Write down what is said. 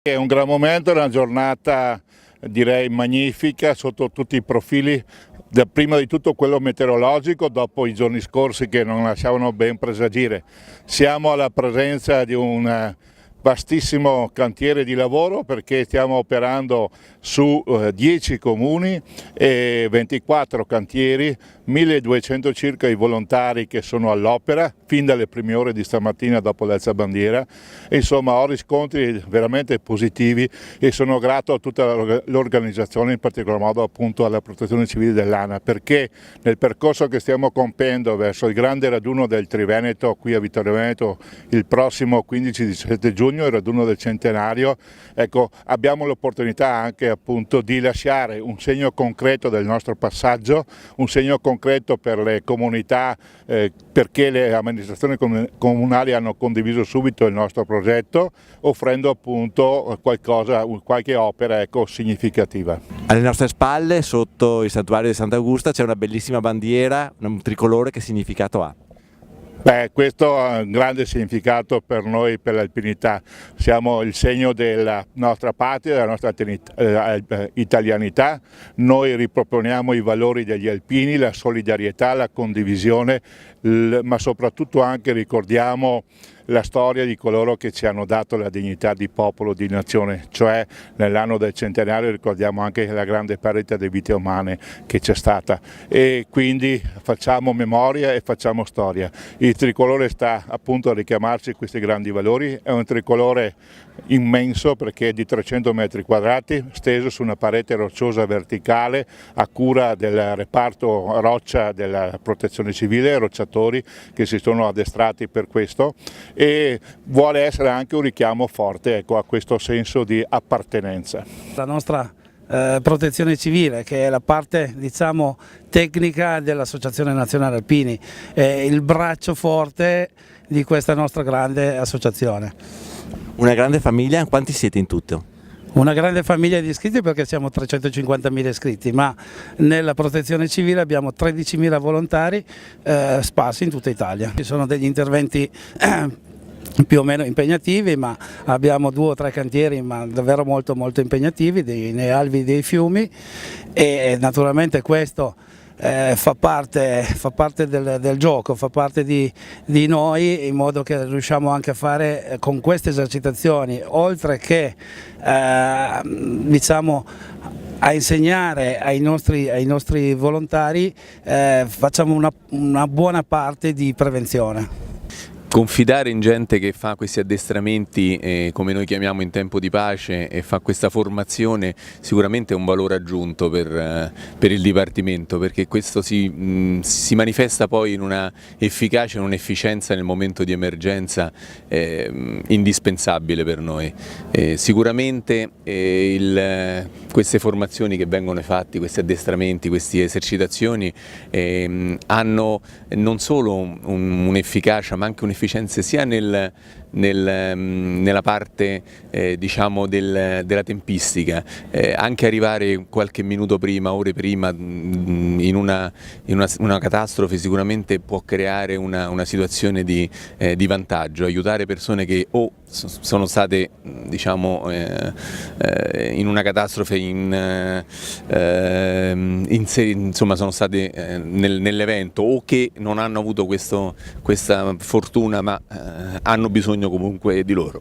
È un gran momento, è una giornata direi magnifica sotto tutti i profili, prima di tutto quello meteorologico, dopo i giorni scorsi che non lasciavano ben presagire. Siamo alla presenza di un vastissimo cantiere di lavoro perché stiamo operando su 10 comuni e 24 cantieri, 1200 circa i volontari che sono all'opera fin dalle prime ore di stamattina dopo l'alzabandiera. Insomma, ho riscontri veramente positivi e sono grato a tutta l'organizzazione, in particolar modo appunto alla Protezione Civile dell'ANA, perché nel percorso che stiamo compiendo verso il grande raduno del Triveneto qui a Vittorio Veneto il prossimo 15-17 giugno, il raduno del centenario, ecco, abbiamo l'opportunità anche appunto di lasciare un segno concreto del nostro passaggio, un segno concreto per le comunità, perché le amministrazioni comunali hanno condiviso subito il nostro progetto, offrendo appunto qualche opera, ecco, significativa. Alle nostre spalle, sotto il santuario di Sant'Augusta, c'è una bellissima bandiera, un tricolore. Che significato ha? Questo ha un grande significato per noi, per l'alpinità. Siamo il segno della nostra patria, della nostra italianità. Noi riproponiamo i valori degli alpini, la solidarietà, la condivisione, ma soprattutto anche ricordiamo la storia di coloro che ci hanno dato la dignità di popolo, di nazione, cioè nell'anno del centenario ricordiamo anche la grande perdita di vite umane che c'è stata e quindi facciamo memoria e facciamo storia. Il tricolore sta appunto a richiamarci questi grandi valori, è un tricolore immenso perché è di 300 metri quadrati, steso su una parete rocciosa verticale a cura del reparto roccia della Protezione Civile, rocciatori che si sono addestrati per questo, e vuole essere anche un richiamo forte, ecco, a questo senso di appartenenza. La nostra Protezione Civile, che è la parte, diciamo, tecnica dell'Associazione Nazionale Alpini, è il braccio forte di questa nostra grande associazione. Una grande famiglia, quanti siete in tutto? Una grande famiglia di iscritti perché siamo 350.000 iscritti, ma nella Protezione Civile abbiamo 13.000 volontari sparsi in tutta Italia. Ci sono degli interventi più o meno impegnativi, ma abbiamo 2 o 3 cantieri ma davvero molto impegnativi nei alvei dei fiumi e naturalmente questo fa parte del gioco, fa parte di noi, in modo che riusciamo anche a fare con queste esercitazioni, oltre che diciamo, a insegnare ai nostri volontari, facciamo una buona parte di prevenzione. Confidare in gente che fa questi addestramenti, come noi chiamiamo in tempo di pace, e fa questa formazione sicuramente è un valore aggiunto per il Dipartimento, perché questo si manifesta poi in una efficacia e un'efficienza nel momento di emergenza indispensabile per noi. Sicuramente queste formazioni che vengono fatte, questi addestramenti, queste esercitazioni hanno non solo un'efficacia ma anche un'efficienza sia nella parte diciamo della tempistica, anche arrivare qualche minuto prima, ore prima in una catastrofe sicuramente può creare una situazione di vantaggio, aiutare persone che o sono state diciamo in una catastrofe insomma sono state nell'evento, o che non hanno avuto questa fortuna ma hanno bisogno comunque di loro.